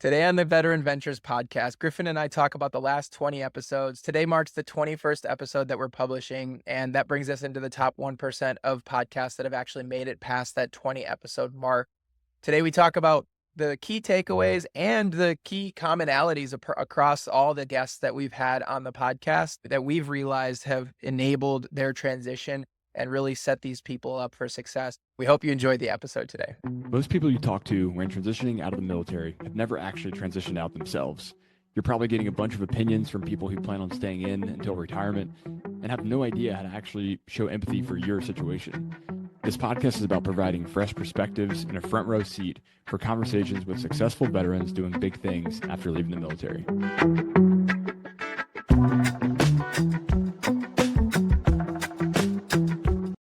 Today on the Veteran Ventures podcast, Griffin and I talk about the last 20 episodes. Today marks the 21st episode that we're publishing, and that brings us into the top 1% of podcasts that have actually made it past that 20 episode mark. Today we talk about the key takeaways and the key commonalities across all the guests that we've had on the podcast that we've realized have enabled their transition and really set these people up for success. We hope you enjoyed the episode today. Most people you talk to when transitioning out of the military have never actually transitioned out themselves. You're probably getting a bunch of opinions from people who plan on staying in until retirement and have no idea how to actually show empathy for your situation. This podcast is about providing fresh perspectives and a front row seat for conversations with successful veterans doing big things after leaving the military.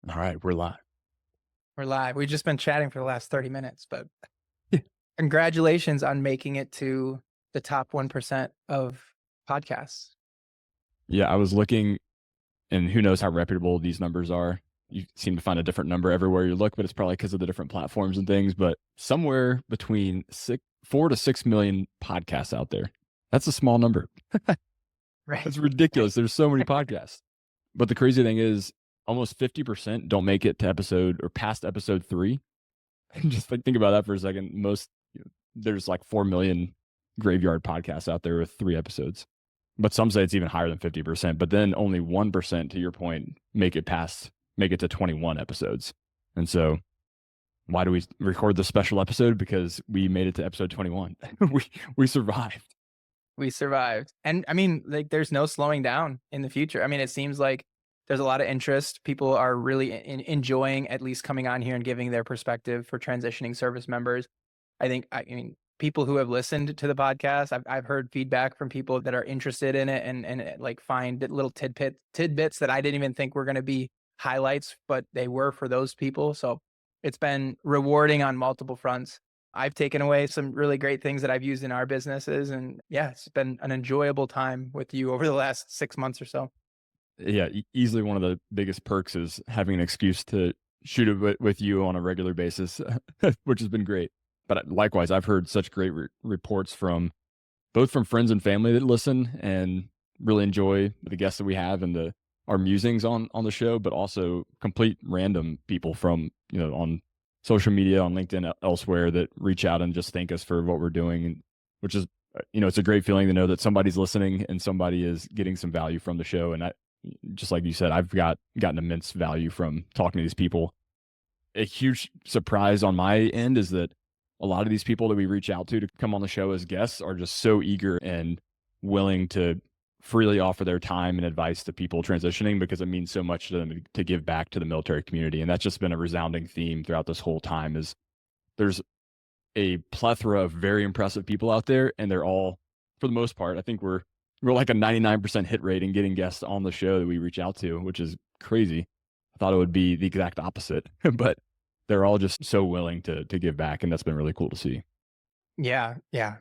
All right, we're live. We're live. We've just been chatting for the last 30 minutes, but congratulations on making it to the top 1% of podcasts. Yeah, I was looking, and who knows how reputable these numbers are. You seem to find a different number everywhere you look, but it's probably because of the different platforms and things. But somewhere between 4 to 6 million podcasts out there. That's a small number. Right. That's ridiculous. There's so many podcasts. But the crazy thing is, almost 50% don't make it to past episode 3. Just think about that for a second. There's like 4 million graveyard podcasts out there with 3 episodes. But some say it's even higher than 50%. But then only 1%, to your point, make it to 21 episodes. And so why do we record this special episode? Because we made it to episode 21. we survived. We survived. And I mean, like, there's no slowing down in the future. I mean, it seems like there's a lot of interest. People are really enjoying at least coming on here and giving their perspective for transitioning service members. I mean, people who have listened to the podcast, I've heard feedback from people that are interested in it and like find little tidbits that I didn't even think were going to be highlights, but they were for those people. So it's been rewarding on multiple fronts. I've taken away some really great things that I've used in our businesses. And yeah, it's been an enjoyable time with you over the last 6 months or so. Yeah, easily one of the biggest perks is having an excuse to shoot it with you on a regular basis, which has been great. But likewise, I've heard such great reports from both from friends and family that listen and really enjoy the guests that we have and our musings on the show, but also complete random people from, on social media, on LinkedIn, elsewhere, that reach out and just thank us for what we're doing, and which is, it's a great feeling to know that somebody's listening and somebody is getting some value from the show. And just like you said, I've gotten immense value from talking to these people. A huge surprise on my end is that a lot of these people that we reach out to come on the show as guests are just so eager and willing to freely offer their time and advice to people transitioning, because it means so much to them to give back to the military community. And that's just been a resounding theme throughout this whole time. Is there's a plethora of very impressive people out there, and they're all, for the most part, I think we're like a 99% hit rate in getting guests on the show that we reach out to, which is crazy. I thought it would be the exact opposite, but they're all just so willing to give back, and that's been really cool to see. Yeah.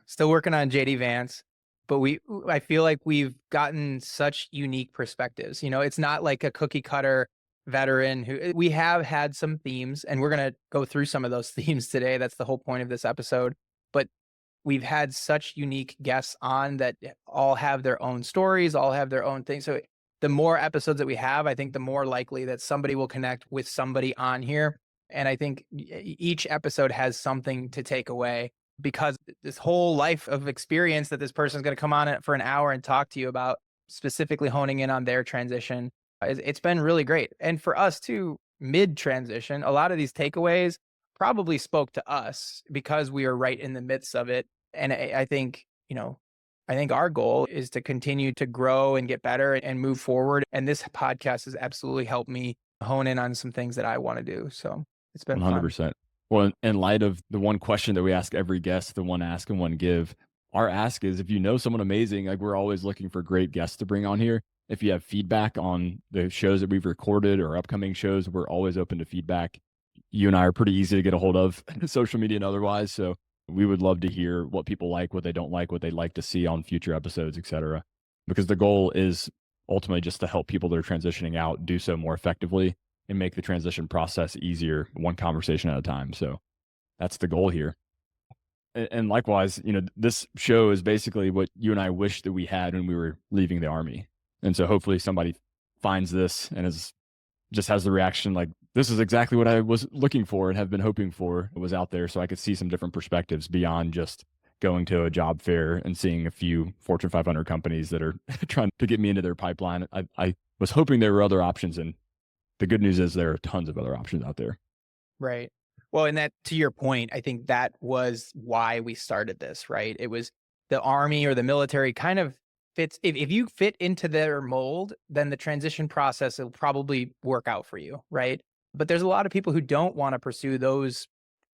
Still working on JD Vance, but I feel like we've gotten such unique perspectives. It's not like a cookie cutter veteran who we have had some themes, and we're going to go through some of those themes today. That's the whole point of this episode. But we've had such unique guests on that all have their own stories, all have their own things. So the more episodes that we have, I think the more likely that somebody will connect with somebody on here. And I think each episode has something to take away, because this whole life of experience that this person is going to come on for an hour and talk to you about, specifically honing in on their transition, it's been really great. And for us too, mid-transition, a lot of these takeaways probably spoke to us because we are right in the midst of it. And I think, our goal is to continue to grow and get better and move forward. And this podcast has absolutely helped me hone in on some things that I want to do. So it's been 100%. Fun. Well, in light of the one question that we ask every guest, the one ask and one give, our ask is, if you know someone amazing, like, we're always looking for great guests to bring on here. If you have feedback on the shows that we've recorded or upcoming shows, we're always open to feedback. You and I are pretty easy to get a hold of, social media and otherwise. So we would love to hear what people like, what they don't like, what they'd like to see on future episodes, etc. Because the goal is ultimately just to help people that are transitioning out do so more effectively and make the transition process easier, one conversation at a time. So that's the goal here. And likewise, this show is basically what you and I wish that we had when we were leaving the army. And so hopefully somebody finds this and is just has the reaction like, this is exactly what I was looking for and have been hoping for was out there. So I could see some different perspectives beyond just going to a job fair and seeing a few Fortune 500 companies that are trying to get me into their pipeline. I was hoping there were other options. And the good news is there are tons of other options out there. Right. Well, and that to your point, I think that was why we started this, right? It was the army or the military kind of fits if you fit into their mold, then the transition process will probably work out for you, right? But there's a lot of people who don't want to pursue those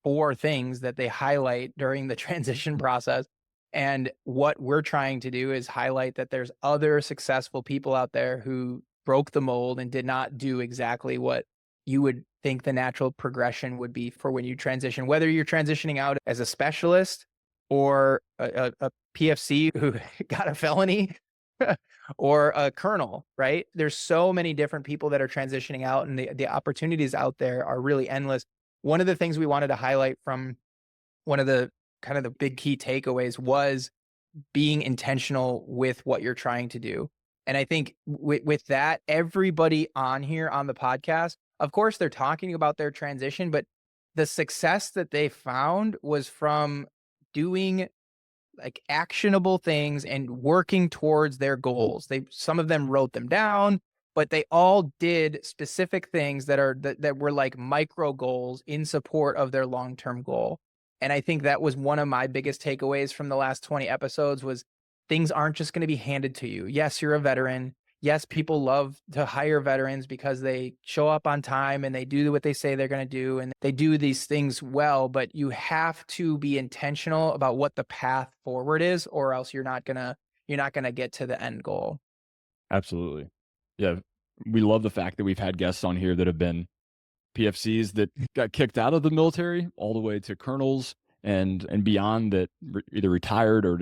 four things that they highlight during the transition process. And what we're trying to do is highlight that there's other successful people out there who broke the mold and did not do exactly what you would think the natural progression would be for when you transition, whether you're transitioning out as a specialist or a PFC who got a felony or a colonel, right? There's so many different people that are transitioning out, and the opportunities out there are really endless. One of the things we wanted to highlight from one of the kind of the big key takeaways was being intentional with what you're trying to do. And I think with that, everybody on here on the podcast, of course, they're talking about their transition, but the success that they found was from doing like actionable things and working towards their goals. Some of them wrote them down, but they all did specific things that were like micro goals in support of their long-term goal. And I think that was one of my biggest takeaways from the last 20 episodes was things aren't just going to be handed to you. Yes, you're a veteran. Yes, people love to hire veterans because they show up on time and they do what they say they're going to do and they do these things well, but you have to be intentional about what the path forward is or else you're not going to get to the end goal. Absolutely. Yeah. We love the fact that we've had guests on here that have been PFCs that got kicked out of the military all the way to colonels and beyond that either retired or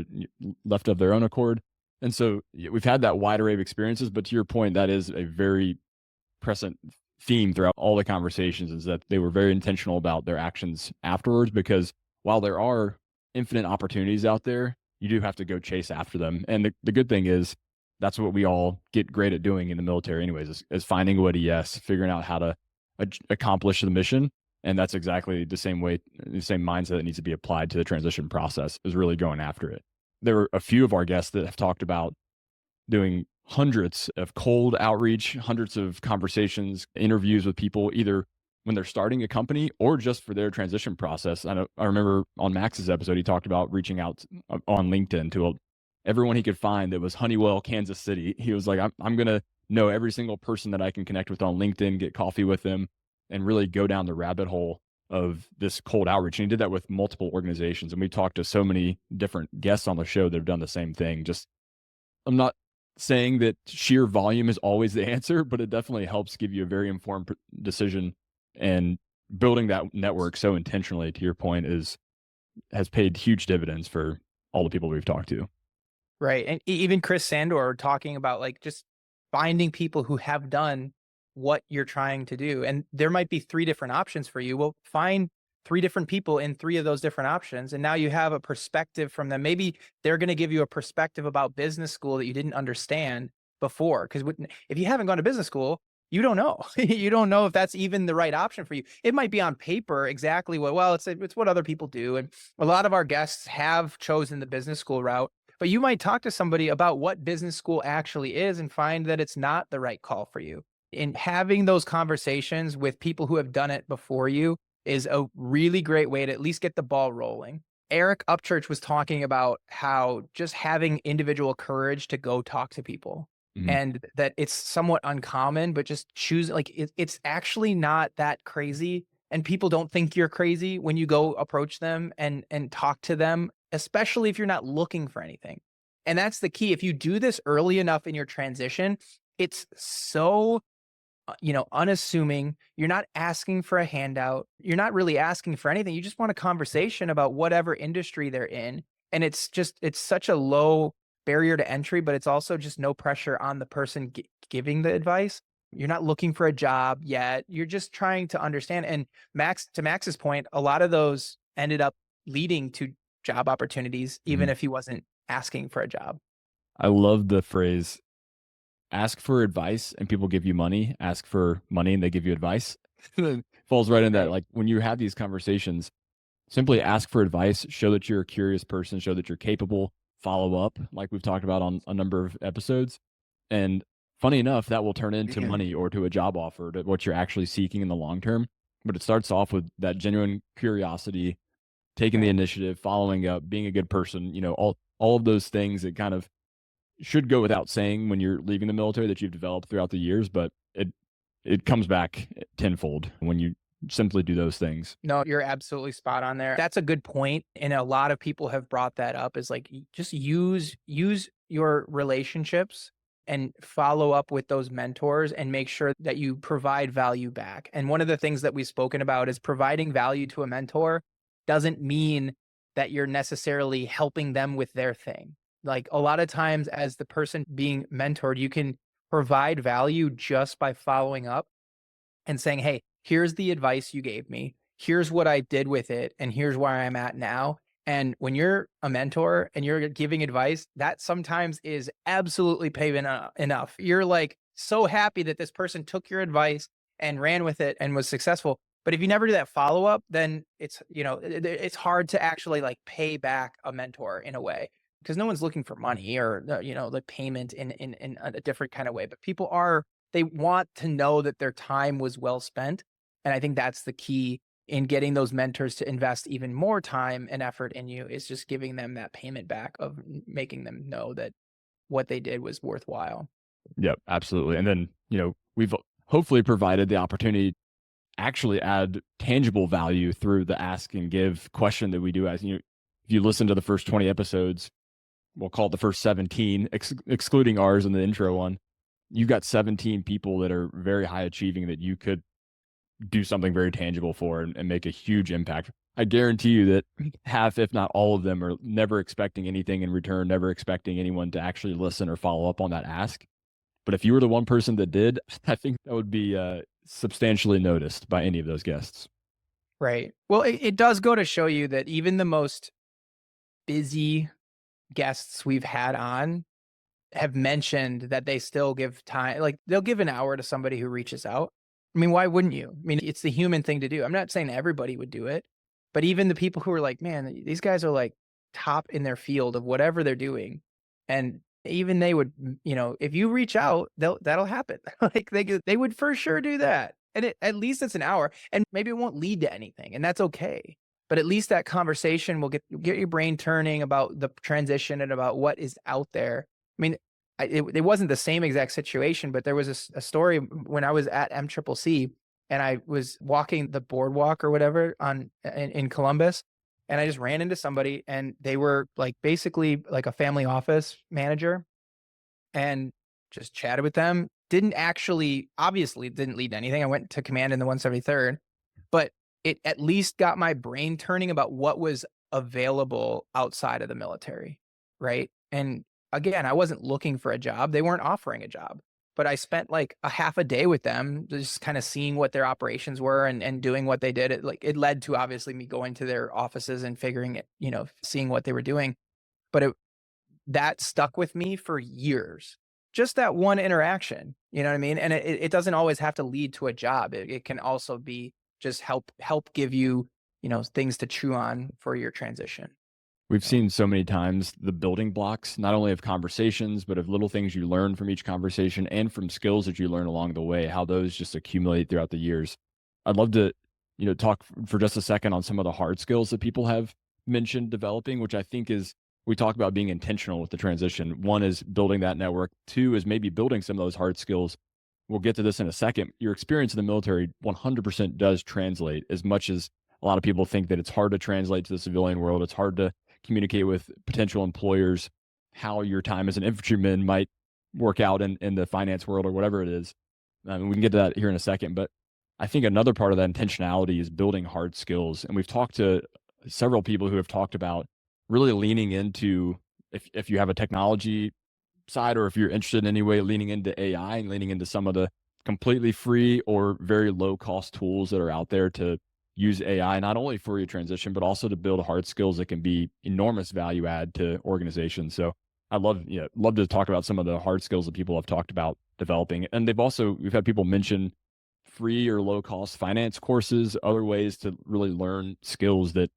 left of their own accord. And so we've had that wide array of experiences, but to your point, that is a very present theme throughout all the conversations is that they were very intentional about their actions afterwards because while there are infinite opportunities out there, you do have to go chase after them. And the good thing is that's what we all get great at doing in the military anyways, is finding what a yes, figuring out how to accomplish the mission. And that's exactly the same way, the same mindset that needs to be applied to the transition process is really going after it. There were a few of our guests that have talked about doing hundreds of cold outreach, hundreds of conversations, interviews with people, either when they're starting a company or just for their transition process. I remember on Max's episode, he talked about reaching out on LinkedIn to everyone he could find that was Honeywell, Kansas City. He was like, I'm going to know every single person that I can connect with on LinkedIn, get coffee with them, and really go down the rabbit hole of this cold outreach. And he did that with multiple organizations. And we talked to so many different guests on the show that have done the same thing. Just, I'm not saying that sheer volume is always the answer, but it definitely helps give you a very informed decision. And building that network so intentionally, to your point, has paid huge dividends for all the people we've talked to. Right. And even Chris Sandor talking about like just finding people who have done what you're trying to do. And there might be three different options for you. Well, find three different people in three of those different options. And now you have a perspective from them. Maybe they're going to give you a perspective about business school that you didn't understand before. Because if you haven't gone to business school, you don't know. You don't know if that's even the right option for you. It might be on paper exactly it's what other people do. And a lot of our guests have chosen the business school route. But you might talk to somebody about what business school actually is and find that it's not the right call for you. And having those conversations with people who have done it before you is a really great way to at least get the ball rolling. Eric Upchurch was talking about how just having individual courage to go talk to people Mhm. and that it's somewhat uncommon, but just choose it's actually not that crazy. And people don't think you're crazy when you go approach them and talk to them, especially if you're not looking for anything. And that's the key. If you do this early enough in your transition, it's so unassuming. You're not asking for a handout. You're not really asking for anything. You just want a conversation about whatever industry they're in. And it's such a low barrier to entry, but it's also just no pressure on the person giving the advice. You're not looking for a job yet. You're just trying to understand. And to Max's point, a lot of those ended up leading to job opportunities, even Mhm. if he wasn't asking for a job. I love the phrase, ask for advice and people give you money, ask for money and they give you advice. Falls right in that. Right. Like when you have these conversations, simply ask for advice, show that you're a curious person, show that you're capable, follow up, like we've talked about on a number of episodes. And funny enough, that will turn into money or to a job offer, to what you're actually seeking in the long term. But it starts off with that genuine curiosity, taking the Right. initiative, following up, being a good person, all of those things that kind of should go without saying when you're leaving the military that you've developed throughout the years, but it comes back tenfold when you simply do those things. No, you're absolutely spot on there. That's a good point, and a lot of people have brought that up is like just use your relationships and follow up with those mentors and make sure that you provide value back. And one of the things that we've spoken about is providing value to a mentor doesn't mean that you're necessarily helping them with their thing. Like a lot of times as the person being mentored, you can provide value just by following up and saying, "Hey, here's the advice you gave me. Here's what I did with it, and here's where I'm at now." And when you're a mentor and you're giving advice, that sometimes is absolutely paying enough. You're like so happy that this person took your advice and ran with it and was successful. But if you never do that follow up, then it's hard to actually like pay back a mentor in a way because no one's looking for money or the payment in a different kind of way. But people are they want to know that their time was well spent, and I think that's the key in getting those mentors to invest even more time and effort in you is just giving them that payment back of making them know that what they did was worthwhile. Yep, absolutely. And then, we've hopefully provided the opportunity to actually add tangible value through the ask and give question that we do as if you listen to the first 20 episodes, we'll call it the first 17, excluding ours and the intro one. You got 17 people that are very high achieving that you could do something very tangible for and make a huge impact. I guarantee you that half, if not all of them, are never expecting anything in return, never expecting anyone to actually listen or follow up on that ask. But if you were the one person that did, I think that would be substantially noticed by any of those guests. Right. Well, it does go to show you that even the most busy guests we've had on have mentioned that they still give time like, they'll give an hour to somebody who reaches out. I mean, why wouldn't you? I mean, it's the human thing to do. I'm not saying everybody would do it, but even the people who are like, "Man, these guys are, like, top in their field of whatever they're doing," and even they would, if you reach out, that'll happen. Like, they would for sure do that, and at least it's an hour, and maybe it won't lead to anything, and that's okay, but at least that conversation will get your brain turning about the transition and about what is out there. I mean, it wasn't the same exact situation, but there was a story when I was at MCCC and I was walking the boardwalk or whatever in Columbus, and I just ran into somebody and they were like basically like a family office manager and just chatted with them. Didn't actually obviously didn't lead to anything. I went to command in the 173rd, but it at least got my brain turning about what was available outside of the military, right? And again, I wasn't looking for a job. They weren't offering a job, but I spent like a half a day with them, just kind of seeing what their operations were and doing what they did. It led to obviously me going to their offices and figuring it, seeing what they were doing. But that stuck with me for years. Just that one interaction, you know what I mean? And it doesn't always have to lead to a job. It can also be just help give you, things to chew on for your transition. We've So, seen so many times the building blocks, not only of conversations, but of little things you learn from each conversation and from skills that you learn along the way, how those just accumulate throughout the years. I'd love to, talk for just a second on some of the hard skills that people have mentioned developing, which I think is we talk about being intentional with the transition. One is building that network. Two is maybe building some of those hard skills. We'll get to this in a second. Your experience in the military 100% does translate as much as a lot of people think that it's hard to translate to the civilian world. It's hard to communicate with potential employers how your time as an infantryman might work out in the finance world or whatever it is. We can get to that here in a second, but I think another part of that intentionality is building hard skills. And we've talked to several people who have talked about really leaning into if you have a technology side or if you're interested in any way leaning into AI and leaning into some of the completely free or very low cost tools that are out there to use AI not only for your transition, but also to build hard skills that can be enormous value add to organizations. So I love, yeah, love to talk about some of the hard skills that people have talked about developing. And we've had people mention free or low cost finance courses, other ways to really learn skills that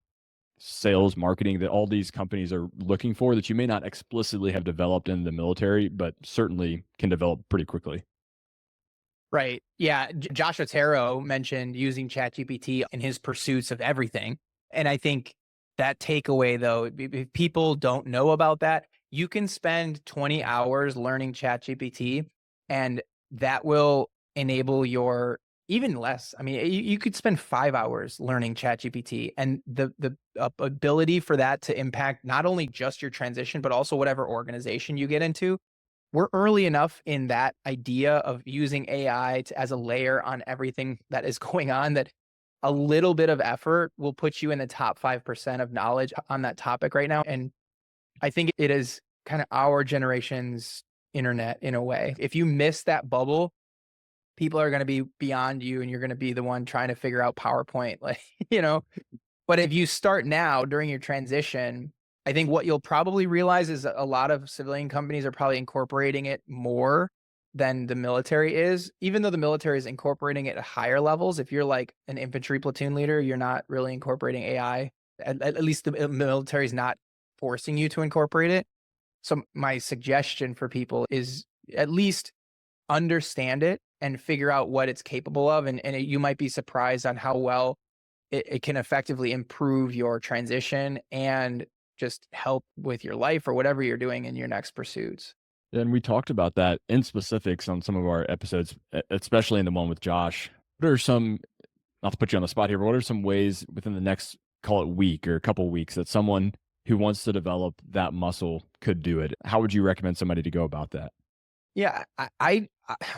sales, marketing, that all these companies are looking for that you may not explicitly have developed in the military, but certainly can develop pretty quickly. Right. Yeah. Josh Otero mentioned using ChatGPT in his pursuits of everything. And I think that takeaway, though, if people don't know about that, you can spend 20 hours learning ChatGPT, and that will enable your even less. I mean, you could spend 5 hours learning ChatGPT, and the ability for that to impact not only just your transition, but also whatever organization you get into. We're early enough in that idea of using AI as a layer on everything that is going on, that a little bit of effort will put you in the top 5% of knowledge on that topic right now. And I think it is kind of our generation's internet in a way. If you miss that bubble, people are going to be beyond you and you're going to be the one trying to figure out PowerPoint. Like, you know, but if you start now during your transition, I think what you'll probably realize is a lot of civilian companies are probably incorporating it more than the military is, even though the military is incorporating it at higher levels. If you're like an infantry platoon leader, you're not really incorporating AI. At least the military is not forcing you to incorporate it. So my suggestion for people is at least understand it and figure out what it's capable of. And you might be surprised on how well it can effectively improve your transition and just help with your life or whatever you're doing in your next pursuits. And we talked about that in specifics on some of our episodes, especially in the one with Josh. What are some, not to put you on the spot here, but what are some ways within the next, call it week or a couple weeks, that someone who wants to develop that muscle could do it? How would you recommend somebody to go about that? Yeah,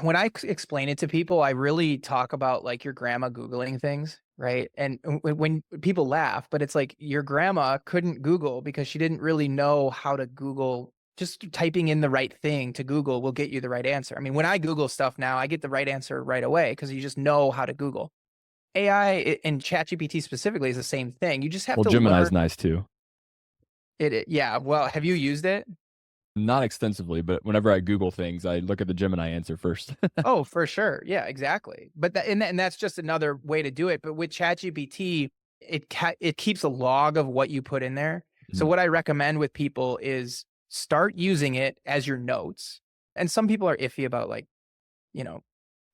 when I explain it to people, I really talk about like your grandma Googling things, right? And when people laugh, but it's like your grandma couldn't Google because she didn't really know how to Google. Just typing in the right thing to Google will get you the right answer. I mean, when I Google stuff now, I get the right answer right away because you just know how to Google. And ChatGPT specifically is the same thing. You just have Well, to Gemini's learn nice too. Yeah. Well, have you used it? Not extensively, but whenever I Google things, I look at the Gemini answer first. Oh, for sure. Yeah, exactly. But and that's just another way to do it. But with ChatGPT, it keeps a log of what you put in there. So Mhm. what I recommend with people is start using it as your notes. And some people are iffy about like, you know,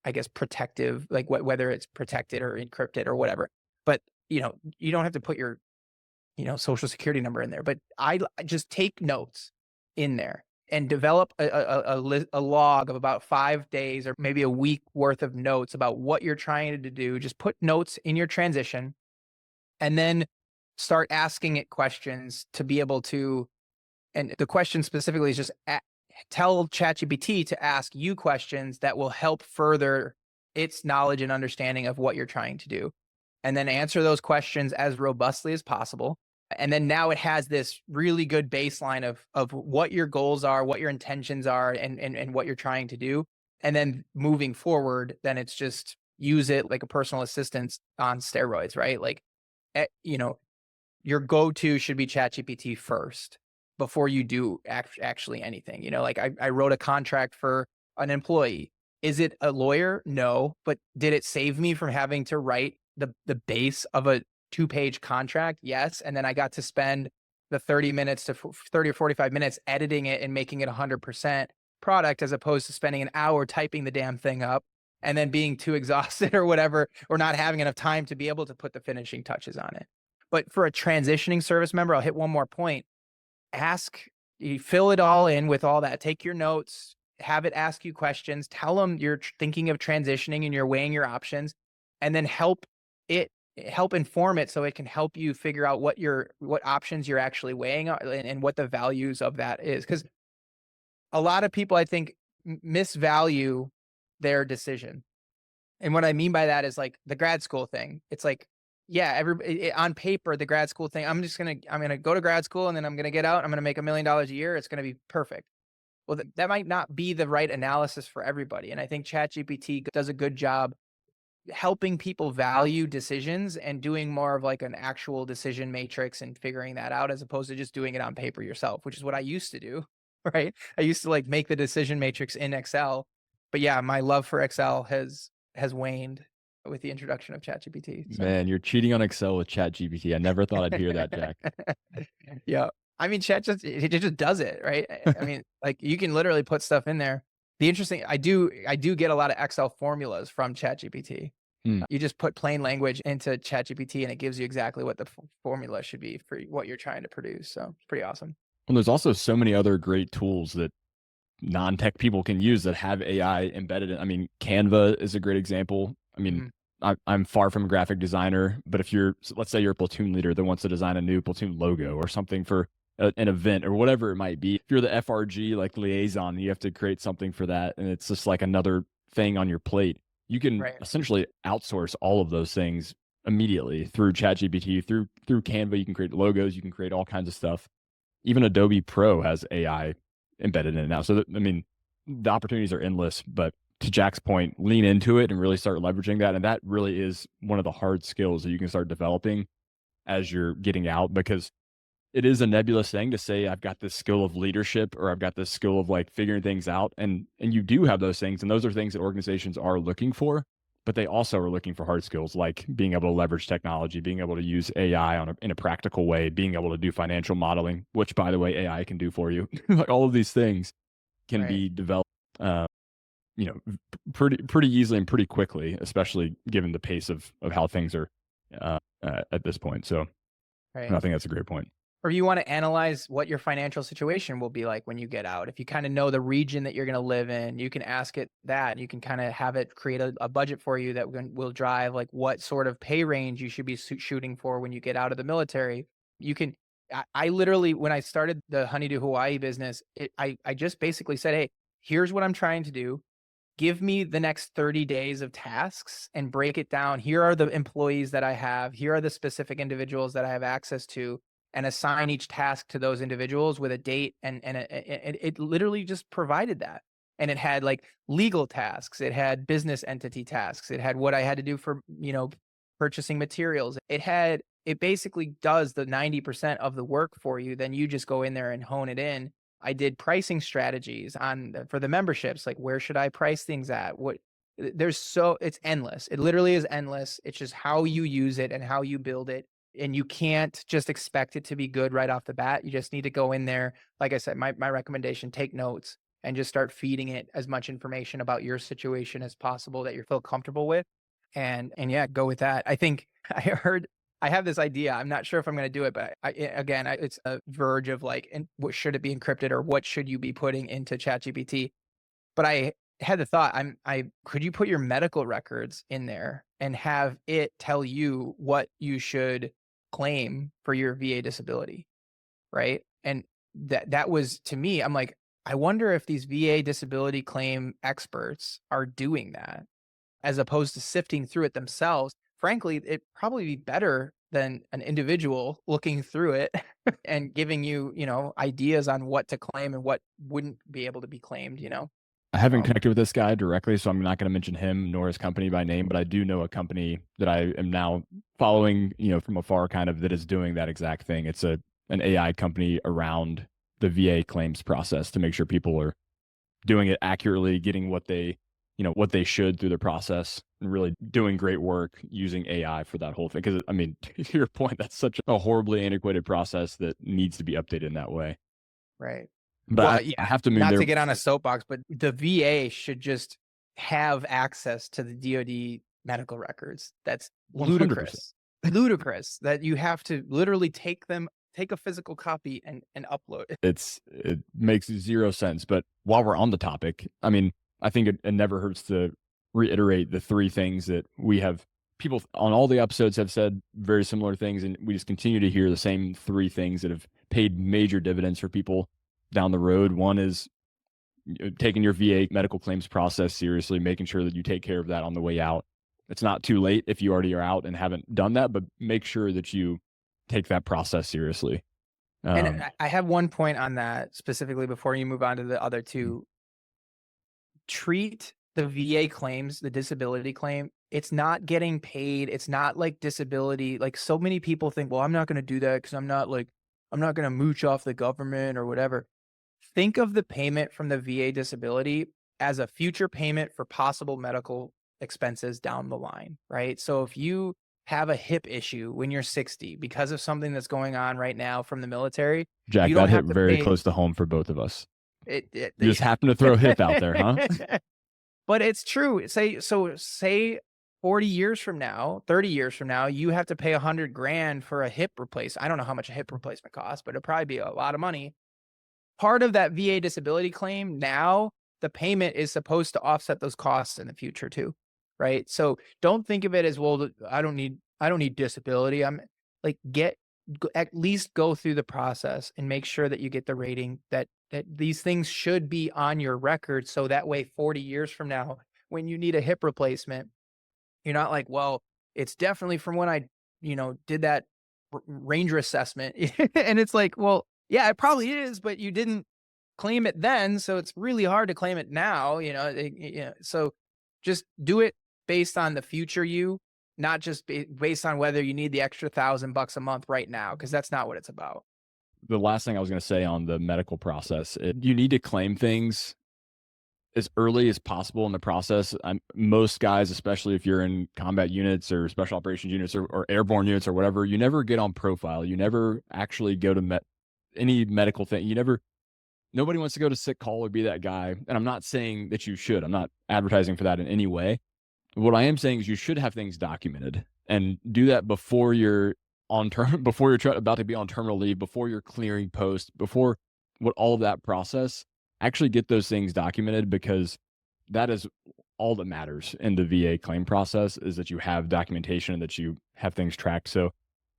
I guess protective, like whether it's protected or encrypted or whatever. But you don't have to put your social security number in there. But I just take notes in there and develop a log of about 5 days or maybe a week worth of notes about what you're trying to do. Just put notes in your transition and then start asking it questions to be able to. And the question specifically is just tell ChatGPT to ask you questions that will help further its knowledge and understanding of what you're trying to do. And then answer those questions as robustly as possible. And then now it has this really good baseline of what your goals are, what your intentions are, and what you're trying to do. And then moving forward, then it's just use it like a personal assistant on steroids, right? Like, eh, you know, your go-to should be ChatGPT first before you do actually anything. Like I wrote a contract for an employee. Is it a lawyer? No, but did it save me from having to write the base of a two-page contract? Yes, and then I got to spend the 30 minutes to 30 or 45 minutes editing it and making it 100% product as opposed to spending an hour typing the damn thing up and then being too exhausted or whatever, or not having enough time to be able to put the finishing touches on it. But for a transitioning service member, I'll hit one more point. You fill it all in with all that. Take your notes, have it ask you questions, tell them you're thinking of transitioning and you're weighing your options, and then help inform it so it can help you figure out what options you're actually weighing and what the values of that is. Because a lot of people, I think, misvalue their decision. And what I mean by that is like the grad school thing. It's like, yeah, on paper, the grad school thing, I'm gonna go to grad school and then I'm gonna get out. I'm gonna make $1 million a year. It's gonna be perfect. Well, that might not be the right analysis for everybody. And I think ChatGPT does a good job helping people value decisions and doing more of like an actual decision matrix and figuring that out as opposed to just doing it on paper yourself, which is what I used to do, right? I used to like make the decision matrix in Excel. But yeah, my love for Excel has waned with the introduction of ChatGPT. So Man, you're cheating on Excel with ChatGPT. I never thought I'd hear that, Jack. yeah. I mean, Chat just does it, right? I mean, like you can literally put stuff in there. The interesting I do get a lot of Excel formulas from ChatGPT. Hmm. You just put plain language into ChatGPT and it gives you exactly what the formula should be for what you're trying to produce. So it's pretty awesome. And there's also so many other great tools that non-tech people can use that have AI embedded in. I mean, Canva is a great example. I mean, Mhm. I'm far from a graphic designer, but if you're, let's say you're a platoon leader that wants to design a new platoon logo or something for an event or whatever it might be, if you're the FRG like liaison, you have to create something for that, and it's just like another thing on your plate. You can Right. essentially outsource all of those things immediately through ChatGPT, through Canva. You can create logos, you can create all kinds of stuff. Even Adobe Pro has AI embedded in it now. So, I mean, the opportunities are endless, but to Jack's point, lean into it and really start leveraging that. And that really is one of the hard skills that you can start developing as you're getting out, because it is a nebulous thing to say, I've got this skill of leadership or I've got this skill of like figuring things out. And you do have those things. And those are things that organizations are looking for, but they also are looking for hard skills like being able to leverage technology, being able to use AI in a practical way, being able to do financial modeling, which by the way, AI can do for you. Like all of these things can Right. be developed, uh, pretty easily and pretty quickly, especially given the pace of how things are at this point. So Right. I think that's a great point. Or you want to analyze what your financial situation will be like when you get out. If you kind of know the region that you're going to live in, you can ask it that. You can kind of have it create a budget for you that will drive like what sort of pay range you should be shooting for when you get out of the military. You can. I literally, when I started the Honeydew Hawaii business, I just basically said, hey, here's what I'm trying to do. Give me the next 30 days of tasks and break it down. Here are the employees that I have. Here are the specific individuals that I have access to, and assign each task to those individuals with a date. It literally just provided that. And it had like legal tasks. It had business entity tasks. It had what I had to do for, purchasing materials. It basically does the 90% of the work for you. Then you just go in there and hone it in. I did pricing strategies for the memberships, like where should I price things at? It's endless. It literally is endless. It's just how you use it and how you build it. And you can't just expect it to be good right off the bat. You just need to go in there. Like I said, my recommendation, take notes and just start feeding it as much information about your situation as possible that you feel comfortable with. And yeah, go with that. I think I have this idea. I'm not sure if I'm going to do it, but it's a verge of like, what should it be encrypted or what should you be putting into ChatGPT? But I had the thought, could you put your medical records in there and have it tell you what you should claim for your VA disability, right? And that was to me, I'm like, I wonder if these VA disability claim experts are doing that as opposed to sifting through it themselves. Frankly, it'd probably be better than an individual looking through it and giving you, ideas on what to claim and what wouldn't be able to be claimed. I haven't So, connected with this guy directly, so I'm not going to mention him nor his company by name, but I do know a company that I am now following, from afar, kind of, that is doing that exact thing. It's an AI company around the VA claims process to make sure people are doing it accurately, getting what they should through the process, and really doing great work using AI for that whole thing. Because I mean, to your point, that's such a horribly antiquated process that needs to be updated in that way. right. But Well, I yeah, have to move not there. to get on a soapbox, but the VA should just have access to the DoD medical records. That's 100%. ludicrous. Ludicrous that you have to literally take a physical copy and upload it. It makes 0 sense. But while we're on the topic, I mean, I think it never hurts to reiterate the 3 things that we have people on all the episodes have said very similar things, and we just continue to hear the same 3 things that have paid major dividends for people down the road. One is taking your VA medical claims process seriously, making sure that you take care of that on the way out. It's not too late if you already are out and haven't done that, but make sure that you take that process seriously. And Um, I have one point on that specifically before you move on to the other 2. Treat the VA claims, the disability claim, it's not getting paid. It's not like disability. Like so many people think, well, I'm not going to do that because I'm not going to mooch off the government or whatever. Think of the payment from the VA disability as a future payment for possible medical expenses down the line, right? So if you have a hip issue when you're 60 because of something that's going on right now from the military, Jack, you don't that hit have to very pay close to home for both of us. You just yeah. happen to throw hip out there, huh? But it's true. Say 40 years from now, 30 years from now, you have to pay 100 grand for a hip replace. I don't know how much a hip replacement costs, but it'll probably be a lot of money. Part of that VA disability claim now, the payment is supposed to offset those costs in the future too, right? So don't think of it as, well, I don't need disability. I'm like, at least go through the process and make sure that you get the rating that these things should be on your record. So that way, 40 years from now, when you need a hip replacement, you're not like, well, it's definitely from when I, did that ranger assessment. And it's like, well, yeah, it probably is, but you didn't claim it then. So it's really hard to claim it now, so just do it based on the future you, not just based on whether you need the extra $1,000 a month right now, because that's not what it's about. The last thing I was going to say on the medical process, you need to claim things as early as possible in the process. Most guys, especially if you're in combat units or special operations units or airborne units or whatever, you never get on profile. You never actually go to any medical thing. Nobody wants to go to sick call or be that guy. And I'm not saying that you should. I'm not advertising for that in any way. What I am saying is you should have things documented and do that before you're on term, before you're about to be on terminal leave, before you're clearing post, before what all of that process. Actually, get those things documented because that is all that matters in the VA claim process is that you have documentation and that you have things tracked. So,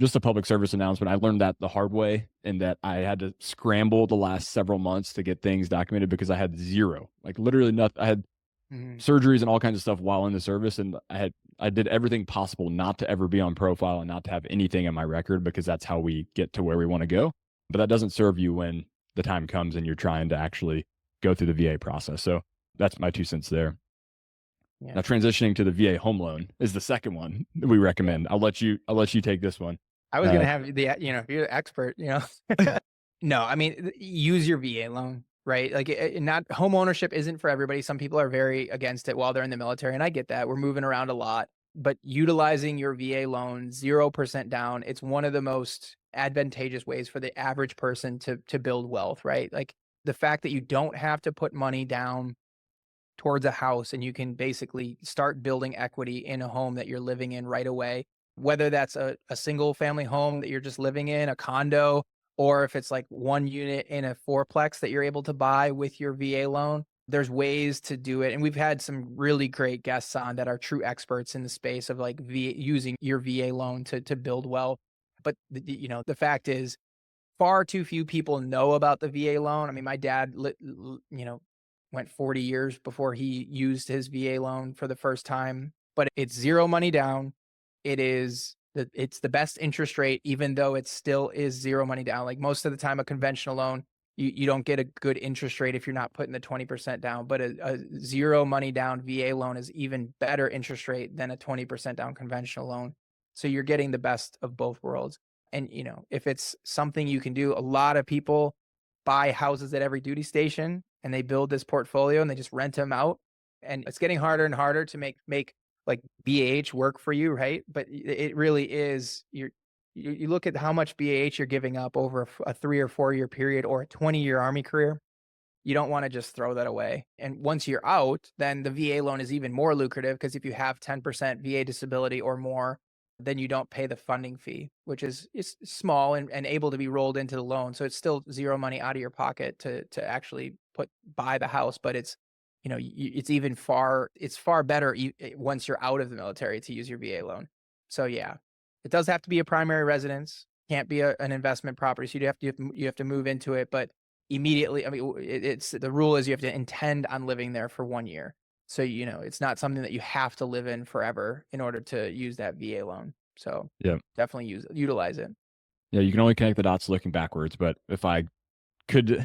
just a public service announcement. I learned that the hard way, and that I had to scramble the last several months to get things documented because I had zero, like literally nothing. I had Mhm. surgeries and all kinds of stuff while in the service, and I did everything possible not to ever be on profile and not to have anything in my record because that's how we get to where we want to go. But that doesn't serve you when the time comes and you're trying to actually go through the VA process. So that's my 2 cents there. Yeah. Now transitioning to the VA home loan is the second one that we Yeah. recommend. I'll let you take this one. I was gonna Uh, have you're the expert. No, I mean, use your VA loan, right? Like, not home ownership isn't for everybody. Some people are very against it while they're in the military, and I get that. We're moving around a lot, but utilizing your VA loan, 0% down, it's one of the most advantageous ways for the average person to build wealth, right? Like, the fact that you don't have to put money down towards a house and you can basically start building equity in a home that you're living in right away, whether that's a single family home that you're just living in, a condo, or if it's like one unit in a fourplex that you're able to buy with your VA loan. There's ways to do it. And we've had some really great guests on that are true experts in the space of like using your VA loan to build wealth. But the fact is, far too few people know about the VA loan. I mean, my dad, went 40 years before he used his VA loan for the first time, but it's zero money down. It's the best interest rate, even though it still is zero money down. Like most of the time, a conventional loan, you don't get a good interest rate if you're not putting the 20% down, but a zero money down VA loan is even better interest rate than a 20% down conventional loan. So you're getting the best of both worlds. And, if it's something you can do, a lot of people buy houses at every duty station and they build this portfolio and they just rent them out. And it's getting harder and harder to make like BAH work for you, right? But it really is. You look at how much BAH you're giving up over a 3 or 4 year period or a 20-year Army career. You don't want to just throw that away. And once you're out, then the VA loan is even more lucrative because if you have 10% VA disability or more, then you don't pay the funding fee, which is small and able to be rolled into the loan. So it's still zero money out of your pocket to actually buy the house, but it's far better once you're out of the military to use your VA loan. So yeah, it does have to be a primary residence, can't be an investment property. So you have to move into it, but immediately, I mean, it's the rule is you have to intend on living there for 1 year. So, it's not something that you have to live in forever in order to use that VA loan. So yeah. definitely utilize it. Yeah, you can only connect the dots looking backwards, but if I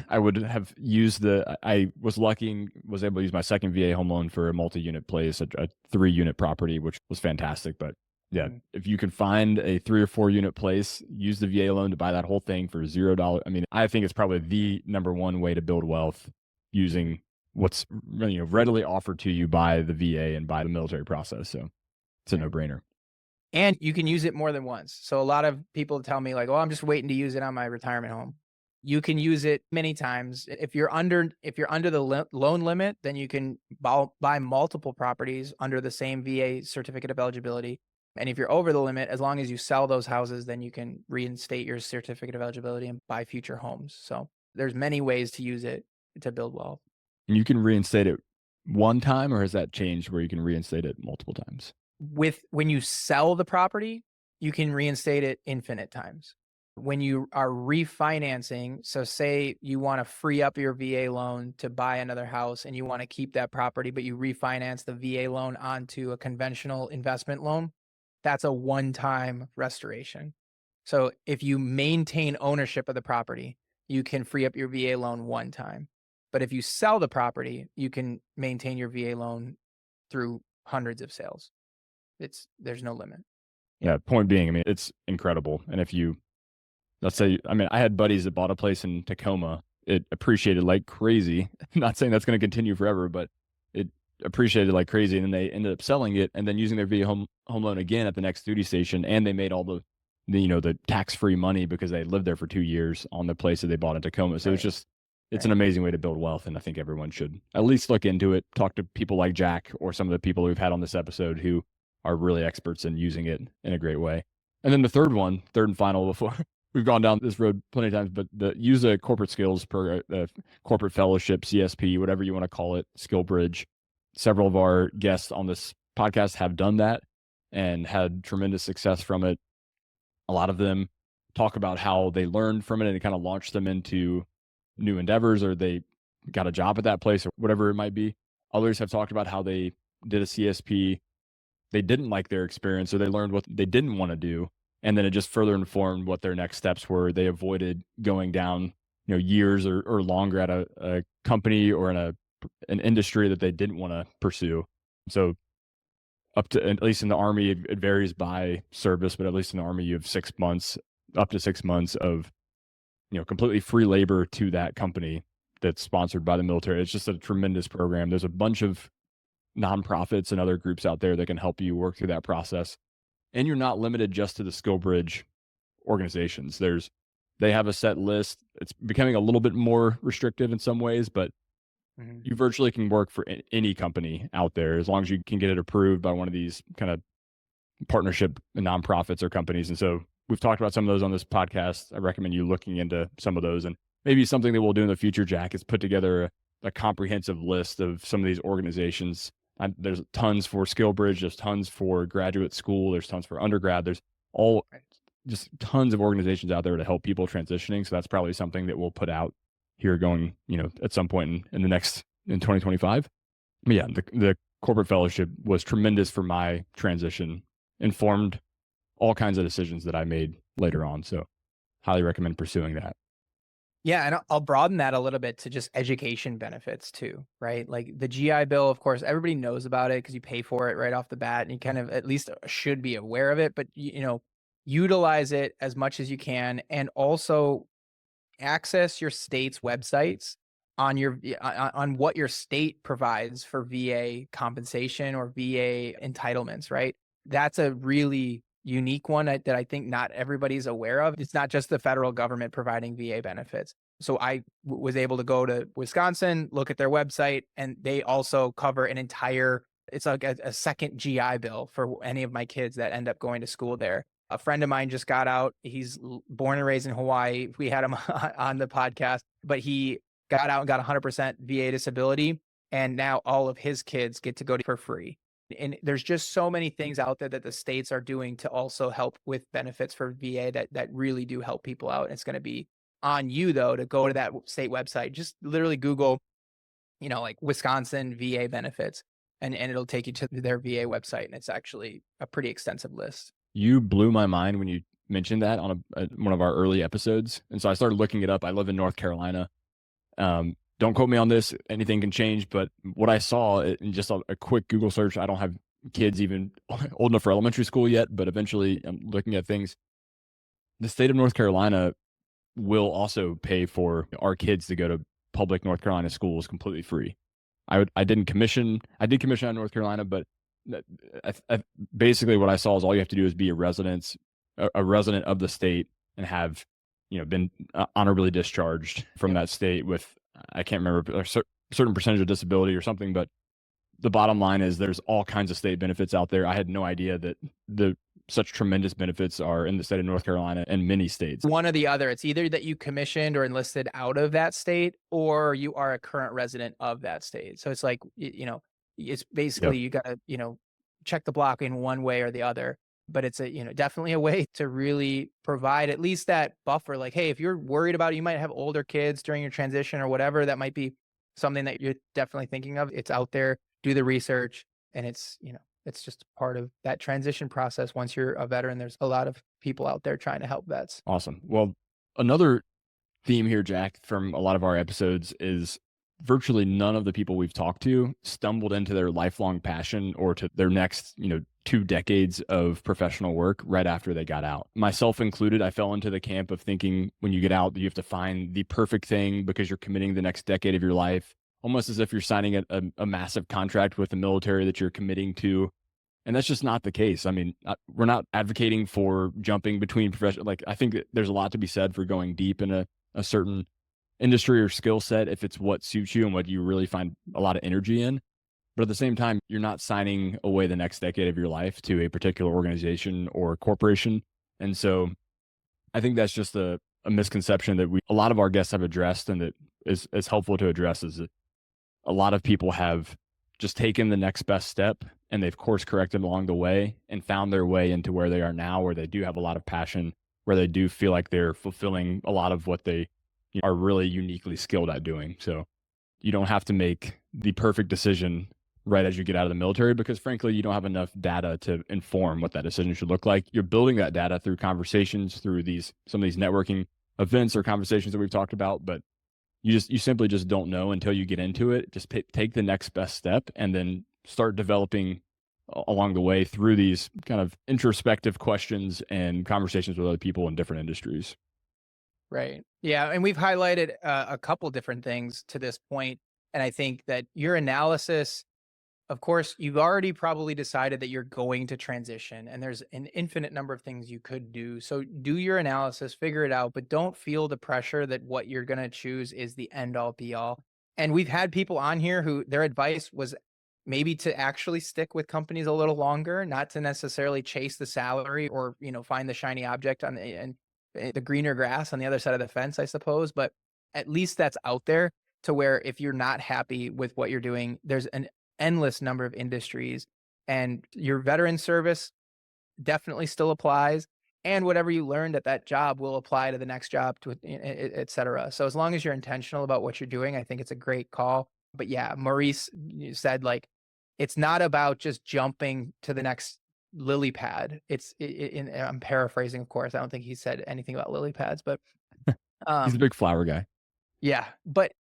I would have used I was lucky and was able to use my second VA home loan for a multi-unit place, a 3-unit property, which was fantastic. But yeah, Mhm. if you can find a 3 or 4 unit place, use the VA loan to buy that whole thing for $0. I mean, I think it's probably the number one way to build wealth using what's readily offered to you by the VA and by the military process. So it's a Right. no-brainer. And you can use it more than once. So a lot of people tell me like, "Oh, I'm just waiting to use it on my retirement home." You can use it many times. If you're under the loan limit, then you can buy multiple properties under the same VA certificate of eligibility. And if you're over the limit, as long as you sell those houses, then you can reinstate your certificate of eligibility and buy future homes. So there's many ways to use it to build wealth. And you can reinstate it one time, or has that changed where you can reinstate it multiple times? When you sell the property, you can reinstate it infinite times. When you are refinancing, so say you wanna free up your VA loan to buy another house and you wanna keep that property, but you refinance the VA loan onto a conventional investment loan, that's a one-time restoration. So if you maintain ownership of the property, you can free up your VA loan one time. But if you sell the property, you can maintain your VA loan through hundreds of sales. There's no limit. Yeah. Yeah, point being, I mean, it's incredible. And if you, let's say, I mean, I had buddies that bought a place in Tacoma. It appreciated like crazy. Not saying that's going to continue forever, but it appreciated like crazy. And then they ended up selling it and then using their VA home loan again at the next duty station. And they made all the tax free money because they lived there for 2 years on the place that they bought in Tacoma. So Right, it's an right. amazing way to build wealth. And I think everyone should at least look into it, talk to people like Jack or some of the people we've had on this episode who are really experts in using it in a great way. And then the third and final before we've gone down this road plenty of times, but use a corporate skills per corporate fellowship, CSP, whatever you want to call it, skill bridge. Several of our guests on this podcast have done that and had tremendous success from it. A lot of them talk about how they learned from it and it kind of launched them into new endeavors, or they got a job at that place or whatever it might be. Others have talked about how they did a CSP, they didn't like their experience or they learned what they didn't want to do, and then it just further informed what their next steps were. They avoided going down years or longer at a company or in an industry that they didn't want to pursue. So up to, at least in the army, it varies by service, but at least in the army you have 6 months, up to 6 months of completely free labor to that company that's sponsored by the military. It's just a tremendous program. There's a bunch of nonprofits and other groups out there that can help you work through that process. And you're not limited just to the Skill Bridge organizations. They have a set list. It's becoming a little bit more restrictive in some ways, but Mhm. you virtually can work for any company out there as long as you can get it approved by one of these kind of partnership nonprofits or companies. And so we've talked about some of those on this podcast. I recommend you looking into some of those. And maybe something that we'll do in the future, Jack, is put together a comprehensive list of some of these organizations. There's tons for SkillBridge, there's tons for graduate school, there's tons for undergrad, there's all Right. just tons of organizations out there to help people transitioning. So that's probably something that we'll put out here going, at some point in 2025. But yeah, the corporate fellowship was tremendous for my transition, informed all kinds of decisions that I made later on. So highly recommend pursuing that. Yeah, and I'll broaden that a little bit to just education benefits too, right? Like the GI Bill, of course, everybody knows about it because you pay for it right off the bat, and you kind of at least should be aware of it. But utilize it as much as you can, and also access your state's websites on on what your state provides for VA compensation or VA entitlements, right? That's a really unique one that I think not everybody's aware of. It's not just the federal government providing VA benefits. So was able to go to Wisconsin, look at their website, and they also cover an entire, it's like a second GI Bill for any of my kids that end up going to school there. A friend of mine just got out. He's born and raised in Hawaii. We had him on the podcast, but he got out and got 100% VA disability. And now all of his kids get to go for free. And there's just so many things out there that the states are doing to also help with benefits for VA that really do help people out. It's going to be on you though to go to that state website. Just literally Google, like Wisconsin VA benefits, and it'll take you to their VA website. And it's actually a pretty extensive list. You blew my mind when you mentioned that on one of our early episodes. And so I started looking it up. I live in North Carolina. Don't quote me on this. Anything can change. But what I saw in just a quick Google search, I don't have kids even old enough for elementary school yet, but eventually I'm looking at things. The state of North Carolina will also pay for our kids to go to public North Carolina schools completely free. I did commission out of North Carolina, but that- basically what I saw is all you have to do is be a resident of the state, and have been honorably discharged from Yep. that state with, I can't remember, a certain percentage of disability or something. But the bottom line is there's all kinds of state benefits out there. I had no idea that the such tremendous benefits are in the state of North Carolina and many states. One or the other. It's either that you commissioned or enlisted out of that state, or you are a current resident of that state. So it's like, it's Yep. basically you got to, check the block in one way or the other. But it's definitely a way to really provide at least that buffer. Like, hey, if you're worried about it, you might have older kids during your transition or whatever, that might be something that you're definitely thinking of. It's out there, do the research, and it's just part of that transition process. Once you're a veteran, there's a lot of people out there trying to help vets. Awesome. Well, another theme here, Jack, from a lot of our episodes is virtually none of the people we've talked to stumbled into their lifelong passion or to their next, 2 decades of professional work right after they got out. Myself included, I fell into the camp of thinking when you get out, you have to find the perfect thing because you're committing the next decade of your life, almost as if you're signing a massive contract with the military that you're committing to. And that's just not the case. I mean, we're not advocating for jumping between profession. Like, I think that there's a lot to be said for going deep in a certain industry or skill set if it's what suits you and what you really find a lot of energy in. But at the same time, you're not signing away the next decade of your life to a particular organization or corporation. And so I think that's just a misconception that a lot of our guests have addressed, and that is helpful to address, is that a lot of people have just taken the next best step and they've course corrected along the way and found their way into where they are now, where they do have a lot of passion, where they do feel like they're fulfilling a lot of what they are really uniquely skilled at doing. So you don't have to make the perfect decision right as you get out of the military, because frankly, you don't have enough data to inform what that decision should look like. You're building that data through conversations, through some of these networking events or conversations that we've talked about, but you simply just don't know until you get into it. Just take the next best step and then start developing along the way through these kind of introspective questions and conversations with other people in different industries. Right. Yeah. And we've highlighted a couple different things to this point. And I think that your analysis, of course, you've already probably decided that you're going to transition, and there's an infinite number of things you could do. So do your analysis, figure it out, but don't feel the pressure that what you're going to choose is the end all be all. And we've had people on here who their advice was maybe to actually stick with companies a little longer, not to necessarily chase the salary or, find the shiny object and the greener grass on the other side of the fence, I suppose. But at least that's out there, to where if you're not happy with what you're doing, there's an endless number of industries, and your veteran service definitely still applies. And whatever you learned at that job will apply to the next job, to et cetera. So as long as you're intentional about what you're doing, I think it's a great call. But yeah, Maurice, you said, like, it's not about just jumping to the next lily pad. And I'm paraphrasing, of course. I don't think he said anything about lily pads, but He's a um, big flower guy. yeah, but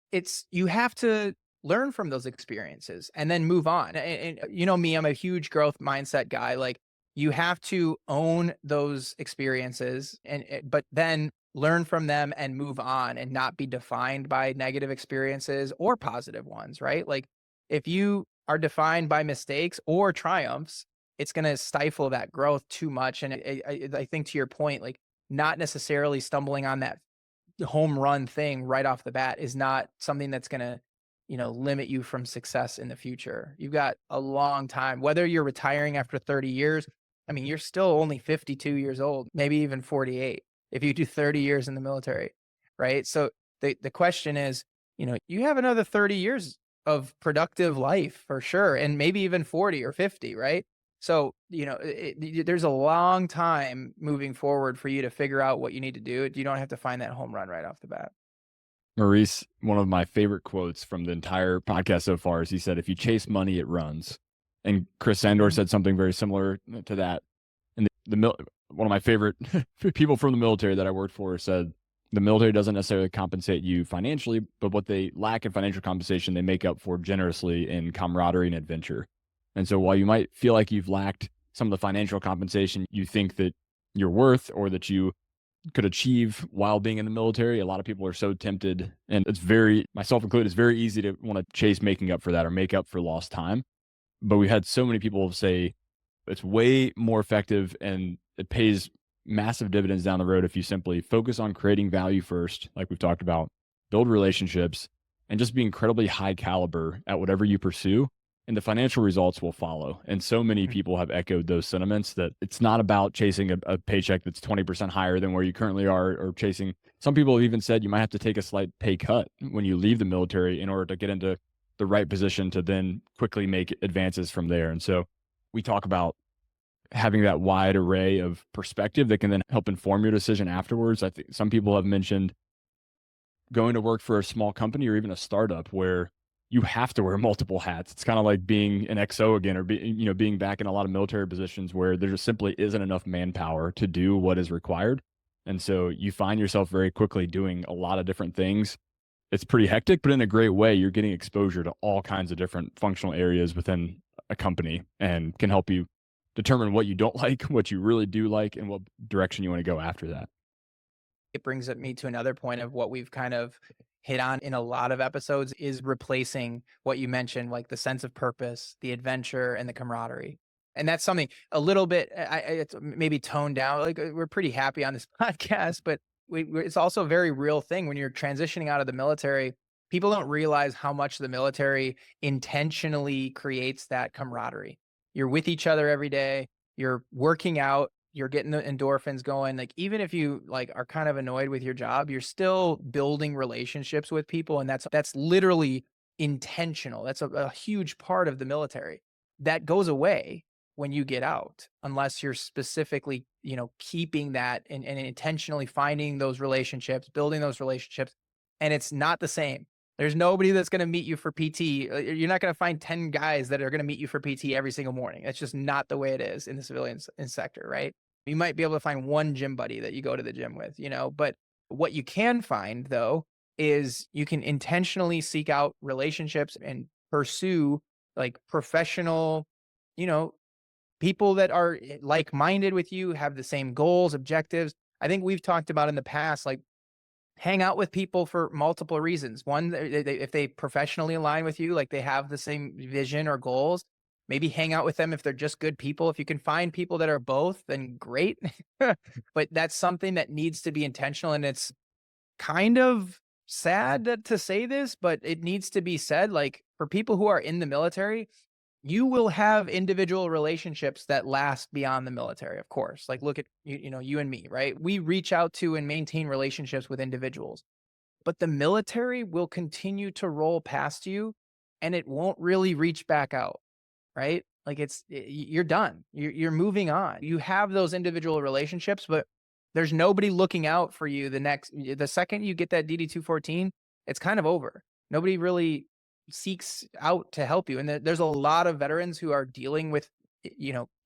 you have to learn from those experiences and then move on. And you know me, I'm a huge growth mindset guy. Like, you have to own those experiences, but then learn from them and move on, and not be defined by negative experiences or positive ones, right? Like, if you are defined by mistakes or triumphs, it's going to stifle that growth too much. And I think, to your point, like, not necessarily stumbling on that home run thing right off the bat is not something that's going to, limit you from success in the future. You've got a long time, whether you're retiring after 30 years. I mean, you're still only 52 years old, maybe even 48, if you do 30 years in the military, right? So the question is, you have another 30 years of productive life for sure, and maybe even 40 or 50, right? So, there's a long time moving forward for you to figure out what you need to do. You don't have to find that home run right off the bat. Maurice, one of my favorite quotes from the entire podcast so far is, he said, "If you chase money, it runs." And Chris Sandor Mhm. said something very similar to that. And one of my favorite people from the military that I worked for said the military doesn't necessarily compensate you financially, but what they lack in financial compensation, they make up for generously in camaraderie and adventure. And so while you might feel like you've lacked some of the financial compensation you think that you're worth or that you could achieve while being in the military, a lot of people are so tempted, and it's very, myself included, it's very easy to want to chase making up for that or make up for lost time. But we had so many people say it's way more effective and it pays massive dividends down the road if you simply focus on creating value first, like we've talked about, build relationships, and just be incredibly high caliber at whatever you pursue. And the financial results will follow. And so many Mm. people have echoed those sentiments that it's not about chasing a paycheck that's 20% higher than where you currently are, or chasing. Some people have even said you might have to take a slight pay cut when you leave the military in order to get into the right position to then quickly make advances from there. And so we talk about having that wide array of perspective that can then help inform your decision afterwards. I think some people have mentioned going to work for a small company or even a startup where you have to wear multiple hats. It's kind of like being an XO again, or being back in a lot of military positions where there just simply isn't enough manpower to do what is required. And so you find yourself very quickly doing a lot of different things. It's pretty hectic, but in a great way. You're getting exposure to all kinds of different functional areas within a company and can help you determine what you don't like, what you really do like, and what direction you want to go after that. It brings me to another point of what we've kind of hit on in a lot of episodes is replacing what you mentioned, like the sense of purpose, the adventure, and the camaraderie. And that's something a little bit, it's maybe toned down. Like we're pretty happy on this podcast, but it's also a very real thing when you're transitioning out of the military. People don't realize how much the military intentionally creates that camaraderie. You're with each other every day. You're working out, you're getting the endorphins going. Like even if you like are kind of annoyed with your job, you're still building relationships with people, and that's literally intentional. That's a huge part of the military. That goes away when you get out, unless you're specifically, keeping that and intentionally finding those relationships, building those relationships, and it's not the same. There's nobody that's going to meet you for PT. You're not going to find 10 guys that are going to meet you for PT every single morning. That's just not the way it is in the civilian sector, right? You might be able to find one gym buddy that you go to the gym with, but what you can find though is you can intentionally seek out relationships and pursue like professional, you know, people that are like-minded with you, have the same goals, objectives. I think we've talked about in the past, like hang out with people for multiple reasons. One, if they professionally align with you, like they have the same vision or goals, maybe hang out with them if they're just good people. If you can find people that are both, then great. But that's something that needs to be intentional. And it's kind of sad to say this, but it needs to be said. Like for people who are in the military, you will have individual relationships that last beyond the military, of course. Like look at you and me, right? We reach out to and maintain relationships with individuals, but the military will continue to roll past you and it won't really reach back out, right? Like you're done. You're moving on. You have those individual relationships, but there's nobody looking out for you the second you get that DD-214, it's kind of over. Nobody really seeks out to help you. And there's a lot of veterans who are dealing with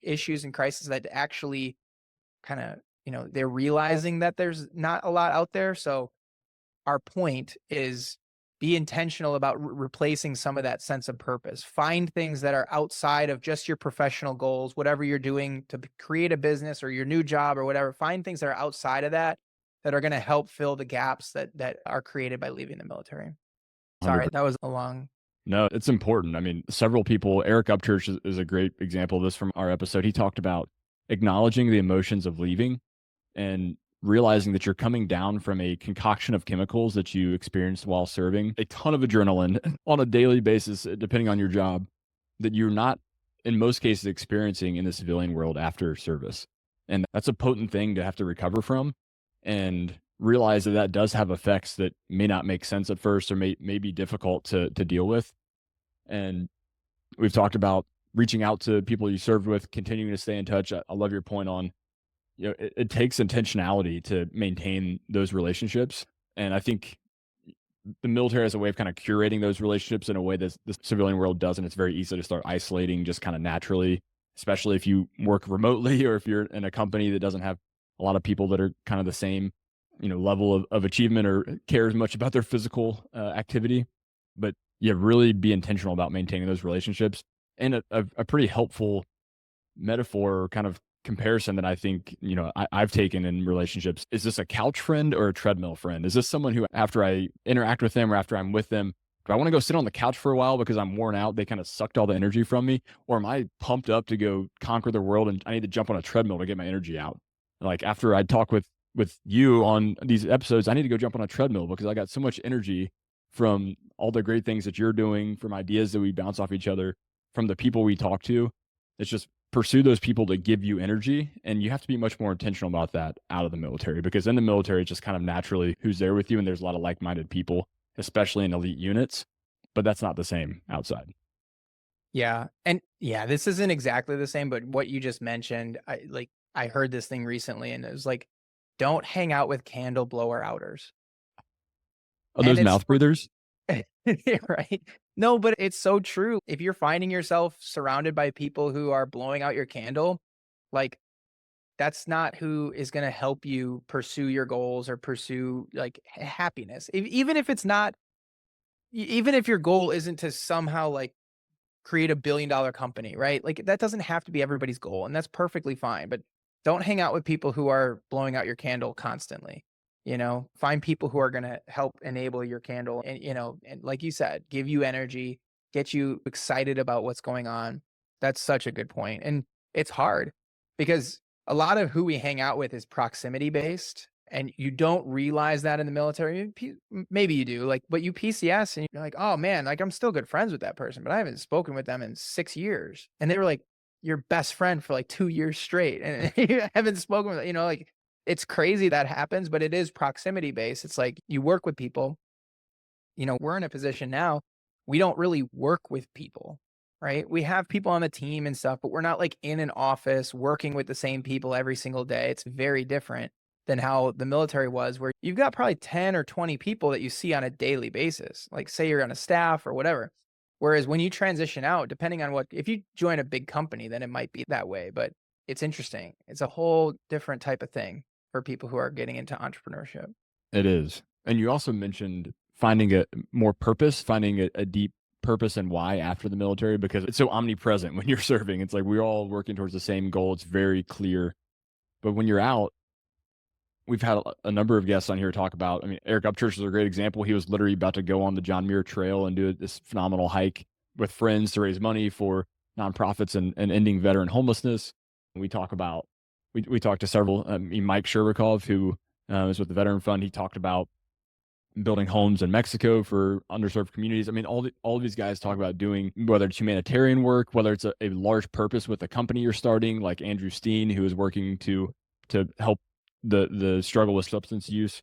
issues and crises that actually kind of, they're realizing that there's not a lot out there. So our point is be intentional about replacing some of that sense of purpose. Find things that are outside of just your professional goals, whatever you're doing to create a business or your new job or whatever. Find things that are outside of that are going to help fill the gaps that are created by leaving the military. Sorry, 100%. that was a long. No, it's important. I mean, several people, Eric Upchurch is a great example of this from our episode. He talked about acknowledging the emotions of leaving and realizing that you're coming down from a concoction of chemicals that you experienced while serving, a ton of adrenaline on a daily basis, depending on your job, that you're not, in most cases, experiencing in the civilian world after service. And that's a potent thing to have to recover from and realize that that does have effects that may not make sense at first or may be difficult to deal with. And we've talked about reaching out to people you served with, continuing to stay in touch. I love your point on, it takes intentionality to maintain those relationships. And I think the military has a way of kind of curating those relationships in a way that the civilian world doesn't. It's very easy to start isolating just kind of naturally. especially if you work remotely or if you're in a company that doesn't have a lot of people that are kind of the same, level of achievement or care as much about their physical activity. But yeah, really be intentional about maintaining those relationships. And a pretty helpful metaphor or kind of comparison that I think, I've taken in relationships. Is this a couch friend or a treadmill friend? Is this someone who, after I interact with them or after I'm with them, do I want to go sit on the couch for a while because I'm worn out? They kind of sucked all the energy from me. Or am I pumped up to go conquer the world and I need to jump on a treadmill to get my energy out? Like after I talk with you on these episodes, I need to go jump on a treadmill because I got so much energy from all the great things that you're doing, from ideas that we bounce off each other, from the people we talk to. It's just pursue those people that give you energy. And you have to be much more intentional about that out of the military, because in the military, it's just kind of naturally who's there with you. And there's a lot of like minded people, especially in elite units. But that's not the same outside. Yeah, and yeah, this isn't exactly the same, but what you just mentioned, I heard this thing recently and it was like, "Don't hang out with candle blower outers." Are And those it's mouth breathers? right. No, but it's so true. If you're finding yourself surrounded by people who are blowing out your candle, like, that's not who is gonna help you pursue your goals or pursue, like, happiness. Even if it's not even if your goal isn't to somehow, like, create a billion-dollar company, right? Like, that doesn't have to be everybody's goal, and that's perfectly fine, but don't hang out with people who are blowing out your candle constantly, you know? Find people who are gonna help enable your candle and, and like you said, give you energy, get you excited about what's going on. That's such a good point, and it's hard because a lot of who we hang out with is proximity based, and you don't realize that in the military. Maybe you do, like, but you PCS and you're like, oh man, like I'm still good friends with that person, but I haven't spoken with them in 6 years. And they were like your best friend for like 2 years straight. And you haven't spoken with, like it's crazy that happens, but it is proximity based. It's like you work with people, we're in a position now, we don't really work with people, right? We have people on the team and stuff, but we're not like in an office working with the same people every single day. It's very different than how the military was, where you've got probably 10 or 20 people that you see on a daily basis, like say you're on a staff or whatever. Whereas when you transition out, depending on if you join a big company, then it might be that way. But it's interesting. It's a whole different type of thing for people who are getting into entrepreneurship. It is. And you also mentioned finding a more purpose, finding a deep purpose and why after the military, because it's so omnipresent when you're serving. It's like we're all working towards the same goal. It's very clear. But when you're out, we've had a number of guests on here talk about. I mean, Eric Upchurch is a great example. He was literally about to go on the John Muir Trail and do this phenomenal hike with friends to raise money for nonprofits and ending veteran homelessness. We talk about we talked to several. Mike Shervikov, who is with the Veteran Fund. He talked about building homes in Mexico for underserved communities. I mean, all of these guys talk about doing, whether it's humanitarian work, whether it's a large purpose with the company you're starting, like Andrew Steen, who is working to help the struggle with substance use.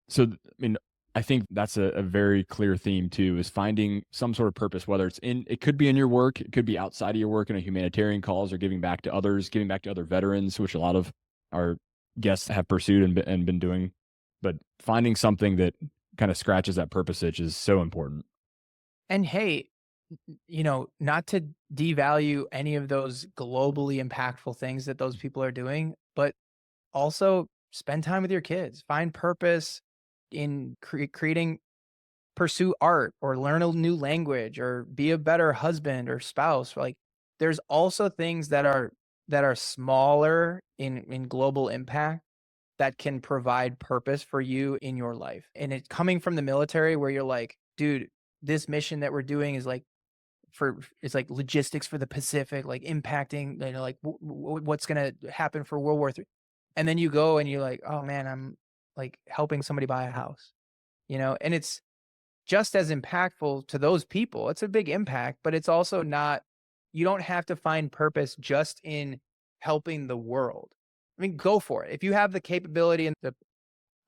So, I mean, I think that's a very clear theme too, is finding some sort of purpose, whether it could be in your work, it could be outside of your work in a humanitarian cause or giving back to others, giving back to other veterans, which a lot of our guests have pursued and been doing. But finding something that kind of scratches that purpose itch is so important. And hey, not to devalue any of those globally impactful things that those people are doing, but also spend time with your kids. Find purpose in creating, pursue art or learn a new language or be a better husband or spouse. Like there's also things that are smaller in global impact that can provide purpose for you in your life. And it coming from the military where you're like, dude, this mission that we're doing is like it's like logistics for the Pacific, like impacting, like what's going to happen for World War III. And then you go and you're like, oh man, I'm like helping somebody buy a house, and it's just as impactful to those people. It's a big impact, but it's also not, you don't have to find purpose just in helping the world. I mean, go for it. If you have the capability and the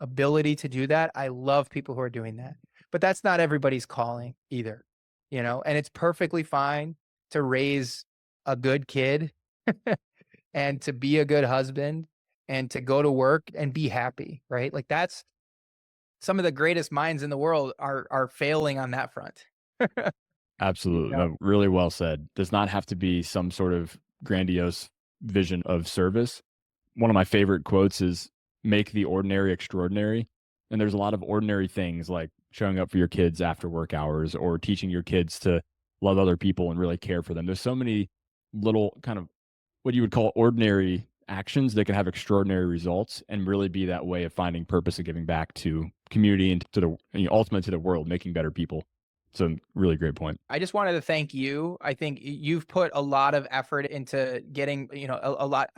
ability to do that, I love people who are doing that. But that's not everybody's calling either, and it's perfectly fine to raise a good kid and to be a good husband and to go to work and be happy, right? Like that's some of the greatest minds in the world are failing on that front. You Absolutely. know? No, really well said. Does not have to be some sort of grandiose vision of service. One of my favorite quotes is make the ordinary extraordinary. And there's a lot of ordinary things like showing up for your kids after work hours or teaching your kids to love other people and really care for them. There's so many little kind of what you would call ordinary actions that can have extraordinary results and really be that way of finding purpose and giving back to community and to the ultimately to the world, making better people. So really great point. I just wanted to thank you. I think you've put a lot of effort into getting, a lot.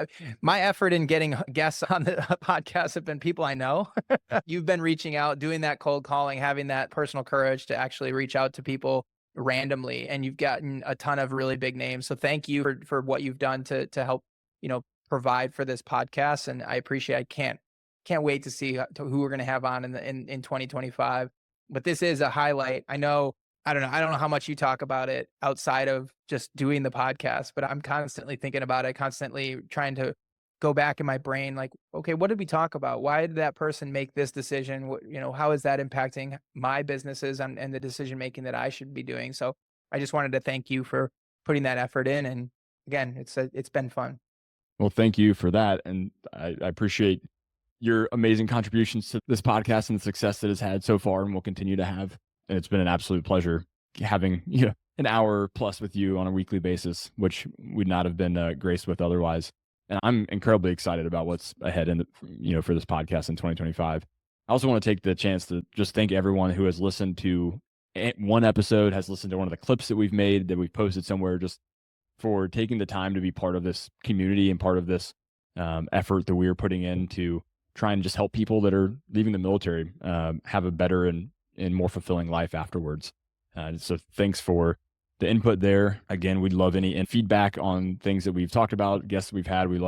My effort in getting guests on the podcast have been people I know. You've been reaching out, doing that cold calling, having that personal courage to actually reach out to people randomly, and you've gotten a ton of really big names. So thank you for what you've done to help, provide for this podcast. And I appreciate. I can't wait to see who we're going to have on in 2025. But this is a highlight. I know. I don't know. I don't know how much you talk about it outside of just doing the podcast, but I'm constantly thinking about it, constantly trying to go back in my brain. Like, okay, what did we talk about? Why did that person make this decision? How is that impacting my businesses and the decision making that I should be doing? So I just wanted to thank you for putting that effort in. And again, it's been fun. Well, thank you for that. And I appreciate your amazing contributions to this podcast and the success that it's had so far and will continue to have. And it's been an absolute pleasure having an hour plus with you on a weekly basis, which would not have been graced with otherwise. And I'm incredibly excited about what's ahead for this podcast in 2025. I also want to take the chance to just thank everyone who has listened to one episode, has listened to one of the clips that we've made, that we've posted somewhere, just for taking the time to be part of this community and part of this effort that we are putting in to try and just help people that are leaving the military have a better and more fulfilling life afterwards. So thanks for the input there. Again, we'd love any feedback on things that we've talked about, guests we've had. We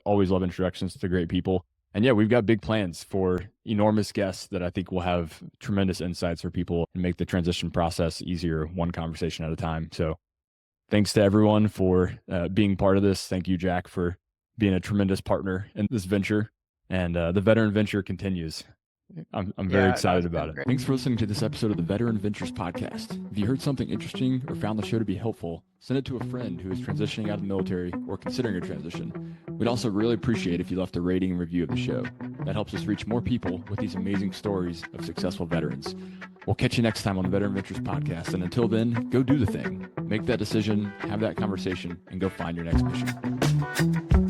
always love introductions to great people. And yeah, we've got big plans for enormous guests that I think will have tremendous insights for people and make the transition process easier, one conversation at a time. So thanks to everyone for being part of this. Thank you, Jack, for being a tremendous partner in this venture. And the veteran venture continues. I'm very excited about it. Great. Thanks for listening to this episode of the Veteran Ventures podcast. If you heard something interesting or found the show to be helpful, send it to a friend who is transitioning out of the military or considering a transition. We'd also really appreciate if you left a rating and review of the show. That helps us reach more people with these amazing stories of successful veterans. We'll catch you next time on the Veteran Ventures podcast. And until then, go do the thing. Make that decision, have that conversation, and go find your next mission.